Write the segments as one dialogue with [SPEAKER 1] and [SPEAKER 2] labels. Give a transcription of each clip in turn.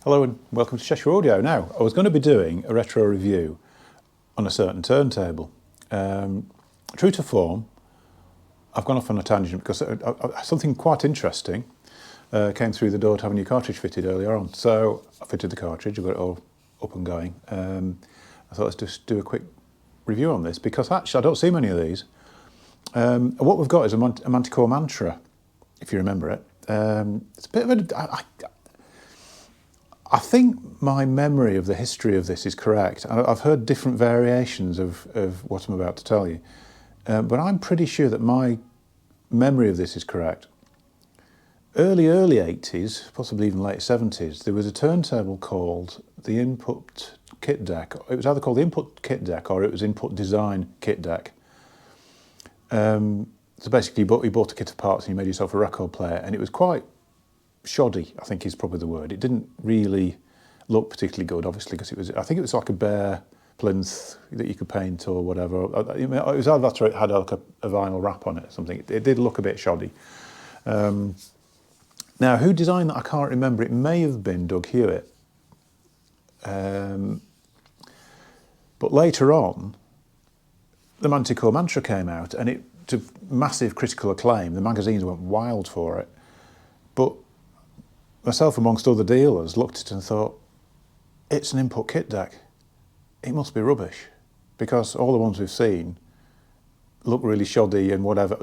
[SPEAKER 1] Hello and welcome to Cheshire Audio. Now, I was going to be doing a retro review on a certain turntable. True to form, I've gone off on a tangent because something quite interesting came through the door to have a new cartridge fitted earlier on. So I fitted the cartridge, I've got it all up and going. I thought let's just do a quick review on this because actually I don't see many of these. What we've got is a Manticore Mantra, if you remember it. It's a bit of a... I think my memory of the history of this is correct. I've heard different variations of what I'm about to tell you, but I'm pretty sure that my memory of this is correct. Early 80s, possibly even late 70s, there was a turntable called the Input Kit Deck. It was either called the Input Kit Deck or it was Input Design Kit Deck. So basically you bought a kit of parts and you made yourself a record player, and it was quite shoddy, I think is probably the word. It didn't really look particularly good, obviously, because I think it was like a bare plinth that you could paint or whatever. It was either that or it had like a vinyl wrap on it or something. It did look a bit shoddy. Now, who designed that? I can't remember. It may have been Doug Hewitt. But later on, the Manticore Mantra came out, and it to massive critical acclaim. The magazines went wild for it. But myself, amongst other dealers, looked at it and thought, it's an input kit deck. It must be rubbish, because all the ones we've seen look really shoddy and whatever.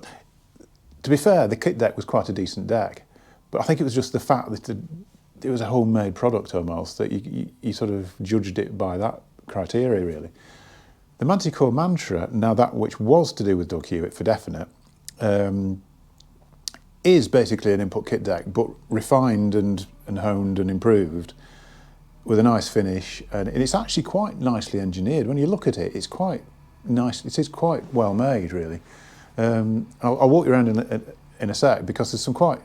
[SPEAKER 1] To be fair, the kit deck was quite a decent deck, but I think it was just the fact that it was a homemade product almost, that you sort of judged it by that criteria, really. The Manticore Mantra, now that which was to do with Doug Hewitt for definite, is basically an input kit deck, but refined and honed and improved with a nice finish, and it's actually quite nicely engineered. When you look at it, it's quite nice. It is quite well made, really. I'll walk you around in a sec because there's some quite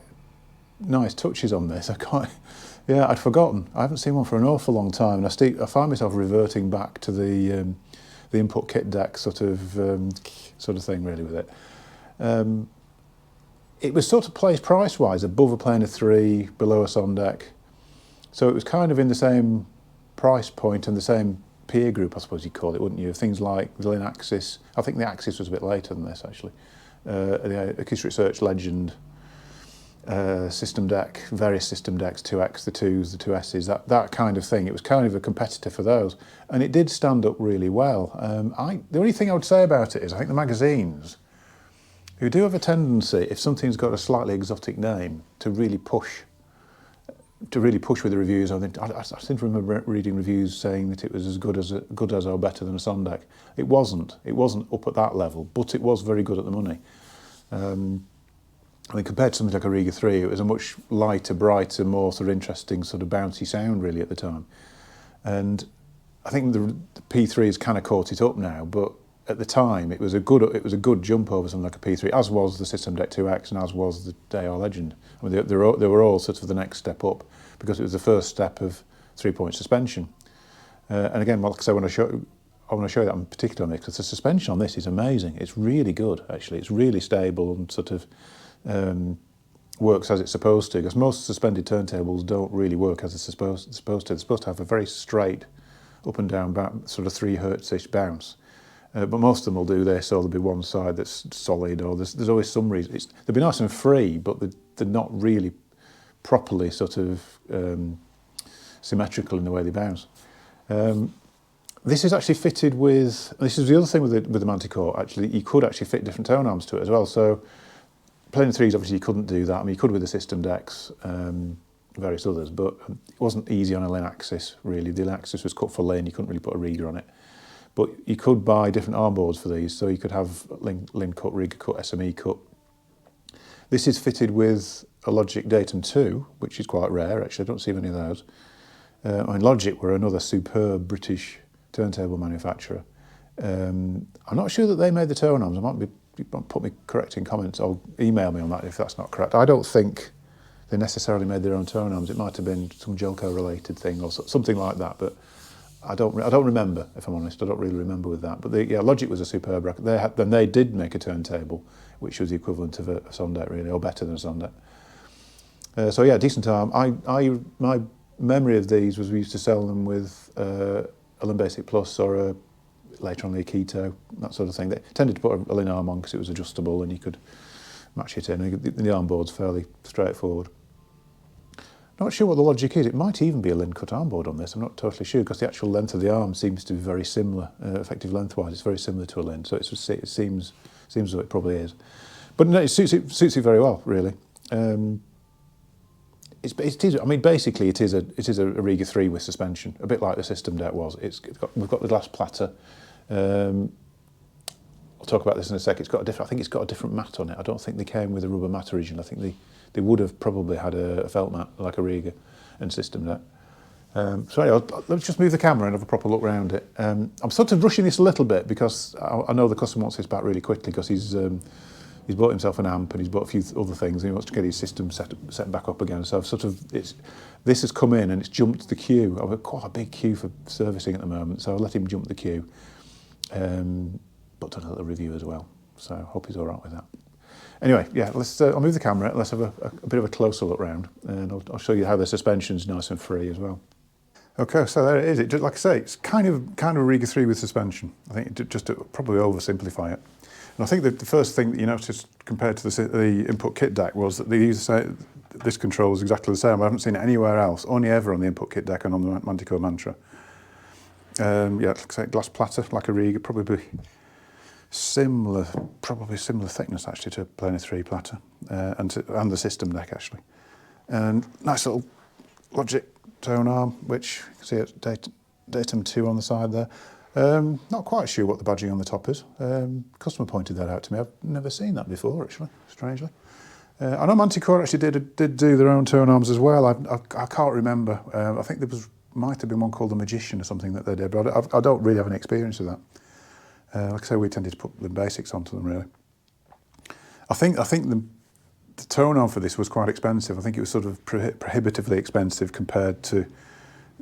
[SPEAKER 1] nice touches on this. I'd forgotten. I haven't seen one for an awful long time, and I find myself reverting back to the input kit deck sort of thing, really, with it. It was sort of placed price-wise above a Planer 3, below a Sondek. So it was kind of in the same price point and the same peer group, I suppose you'd call it, wouldn't you? Things like the Lin Axis. I think the Axis was a bit later than this, actually. The Acoustic Research Legend system deck, various system decks, 2X, the 2s, the 2Ss, that kind of thing. It was kind of a competitor for those. And it did stand up really well. The only thing I would say about it is I think the magazines, who do have a tendency, if something's got a slightly exotic name, to really push with the reviews. I seem to remember reading reviews saying that it was as good as or better than a Sondek. It wasn't. It wasn't up at that level, but it was very good at the money. Compared to something like a Riga 3, it was a much lighter, brighter, more sort of interesting, sort of bouncy sound, really, at the time. And I think the P3 has kind of caught it up now, but at the time, it was a good jump over something like a P3, as was the System Deck 2X and as was the AR Legend. They were all sort of the next step up because it was the first step of 3-point suspension. And again, like I say, I want to show you that in particular on this, because the suspension on this is amazing. It's really good, actually. It's really stable and sort of works as it's supposed to, because most suspended turntables don't really work as it's supposed to. They're supposed to have a very straight up and down sort of 3 hertz-ish bounce. But most of them will do this, or there'll be one side that's solid, or there's always some reason. They'll be nice and free, but they're not really properly sort of symmetrical in the way they bounce. This is actually fitted with, this is the other thing with the Manticore, actually, you could actually fit different tone arms to it as well. So Planer 3s, obviously you couldn't do that. I mean, you could with the system decks, various others, but it wasn't easy on a Lin Axis, really. The Lin Axis was cut for Lin, you couldn't really put a Riga on it. But you could buy different arm boards for these, so you could have Lin cut, Riga cut, SME cut. This is fitted with a Logic Datum 2, which is quite rare, actually. I don't see many of those. Logic were another superb British turntable manufacturer. I'm not sure that they made the tone arms. Put me correct in comments, or email me on that if that's not correct. I don't think they necessarily made their own tone arms. It might have been some Jelco-related thing or something like that, but I don't remember, if I'm honest. I don't really remember with that. But Logic was a superb record. They did make a turntable, which was the equivalent of a Sondek, really, or better than a Sondek. So yeah, decent arm. My memory of these was we used to sell them with a Lin Basic Plus or later on the Akito, that sort of thing. They tended to put a Lin arm on because it was adjustable and you could match it in. The arm board's fairly straightforward. Not sure what the logic is. It might even be a Lin cut arm board on this. I'm not totally sure because the actual length of the arm seems to be very similar, effective lengthwise. It's very similar to a Lin, so it seems as though it probably is. But no, it suits it very well, really. I mean, basically, it is a Riga 3 with suspension, a bit like the system deck was. We've got the glass platter. I'll talk about this in a sec. I think it's got a different mat on it. I don't think they came with a rubber mat originally. I think they would have probably had a felt mat like a Riga and system deck. So anyway, let's just move the camera and have a proper look around it. I'm sort of rushing this a little bit because I know the customer wants this back really quickly because he's bought himself an amp and he's bought a few other things and he wants to get his system set back up again. So I've this has come in and it's jumped the queue. I've got quite a big queue for servicing at the moment, so I'll let him jump the queue. But done a little review as well, so I hope he's all right with that. Anyway, yeah, I'll move the camera. Let's have a bit of a closer look round, and I'll show you how the suspension's nice and free as well. Okay, so there it is. Like I say, it's kind of a Riga 3 with suspension. I think just to probably oversimplify it. And I think that the first thing that you noticed compared to the input kit deck was that this control is exactly the same. I haven't seen it anywhere else, only ever on the input kit deck and on the Manticore Mantra. Yeah, like I say, glass platter, like a Riga, probably similar thickness actually to a Planar 3 platter, and the system deck actually. And nice little Logic tone arm, which you can see it's datum 2 on the side there. Not quite sure what the badging on the top is. Customer pointed that out to me. I've never seen that before, actually, strangely. I know Manticore actually did do their own tone arms as well. I can't remember. I think might have been one called the Magician or something that they did, but I don't really have any experience of that. Like I say, we tended to put the basics onto them, really. I think the tone arm for this was quite expensive. I think it was sort of prohibitively expensive compared to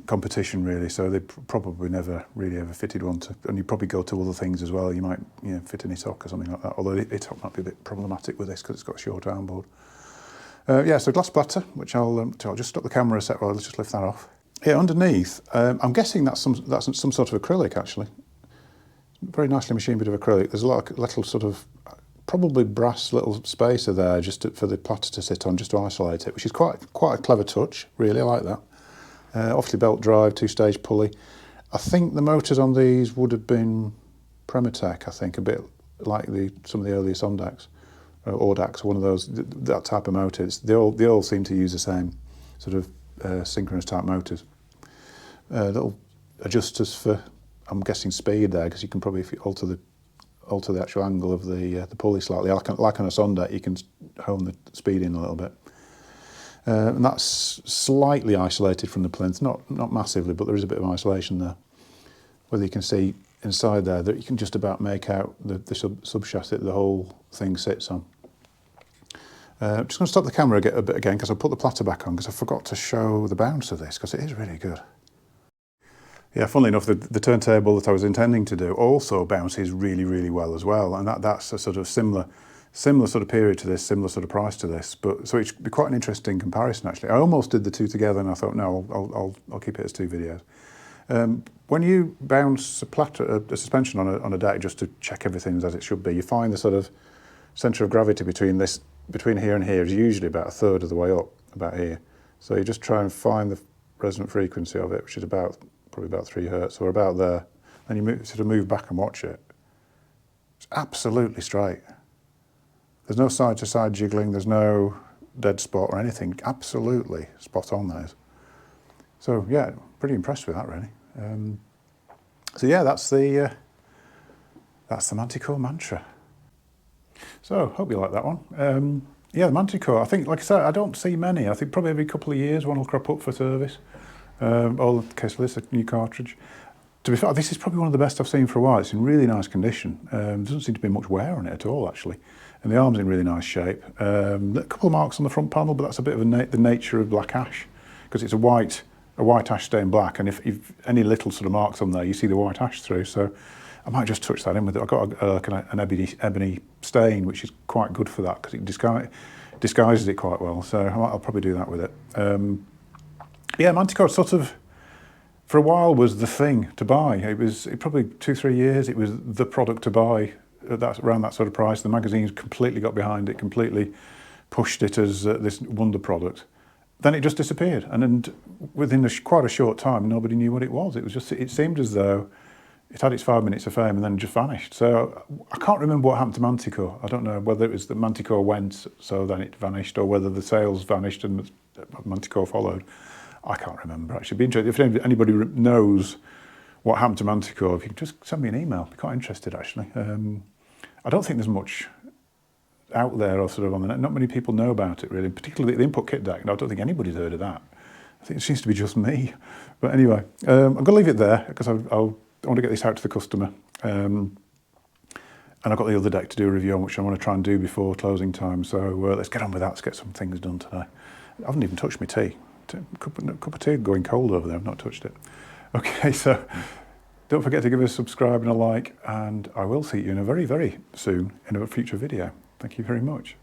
[SPEAKER 1] competition, really. So they probably never really ever fitted one and you probably go to other things as well. You might fit an ETOC or something like that. Although ETOC might be a bit problematic with this because it's got a short arm board. Yeah, so glass platter, which I'll just stop the camera a sec. Let's just lift that off. Yeah, underneath, I'm guessing that's some sort of acrylic actually. Very nicely machined bit of acrylic. There's a little sort of probably brass little spacer there for the platter to sit on, just to isolate it, which is quite a clever touch. Really, I like that. Obviously belt drive, 2-stage pulley. I think the motors on these would have been Prematech, I think, a bit like some of the earlier Sondax or Audax, one of those, that type of motors. They all seem to use the same sort of synchronous type motors. Little adjusters for, I'm guessing, speed there, because you can probably alter the actual angle of the pulley slightly. Like on a Sondax, you can hone the speed in a little bit. And that's slightly isolated from the plinth, not massively, but there is a bit of isolation there. Whether you can see inside there, that you can just about make out the sub-chassis that the whole thing sits on. I'm just going to stop the camera a bit again because I'll put the platter back on because I forgot to show the bounce of this because it is really good. Yeah, funnily enough, the turntable that I was intending to do also bounces really, really well as well, and that's a sort of similar sort of period to this, similar sort of price to this, but so it'd be quite an interesting comparison actually. I almost did the two together and I thought, no, I'll keep it as two videos. When you bounce a suspension on a deck just to check everything's as it should be, you find the sort of centre of gravity between here and here is usually about a third of the way up, about here. So you just try and find the resonant frequency of it, which is probably about 3 hertz or about there. Then you sort of move back and watch it. It's absolutely straight. There's no side-to-side jiggling, there's no dead spot or anything. Absolutely spot on those. So yeah, pretty impressed with that really. So yeah, that's the Manticore Mantra. So hope you like that one. Yeah, the Manticore. I think, like I said, I don't see many. I think probably every couple of years one will crop up for service. Or in the case of this, a new cartridge. To be fair, this is probably one of the best I've seen for a while. It's in really nice condition. There doesn't seem to be much wear on it at all, actually. And the arm's in really nice shape. A couple of marks on the front panel, but that's a bit of the nature of black ash, because it's a white ash stained black, and if any little sort of marks on there, you see the white ash through. So I might just touch that in with it. I've got an ebony stain, which is quite good for that, because it disguises it quite well. So I'll probably do that with it. Yeah, Manticore sort of, for a while, was the thing to buy. It probably 2-3 years, it was the product to buy around that sort of price. The magazines completely got behind it, completely pushed it as this wonder product. Then it just disappeared, and then within quite a short time, nobody knew what it was. It seemed as though it had its 5 minutes of fame and then just vanished. So I can't remember what happened to Manticore. I don't know whether it was that Manticore went, so then it vanished, or whether the sales vanished and Manticore followed. I can't remember, actually. It'd be interesting if anybody knows what happened to Manticore. If you can just send me an email, I'd be quite interested, actually. I don't think there's much out there or sort of on the net. Not many people know about it, really, particularly the input kit deck. I don't think anybody's heard of that. I think it seems to be just me. But anyway, I'm going to leave it there because I want to get this out to the customer. And I've got the other deck to do a review on, which I want to try and do before closing time. So let's get on with that. Let's get some things done today. I haven't even touched my tea. Cup of tea going cold over there. I've not touched it. Okay, so don't forget to give us a subscribe and a like, and I will see you in a very, very soon in a future video. Thank you very much.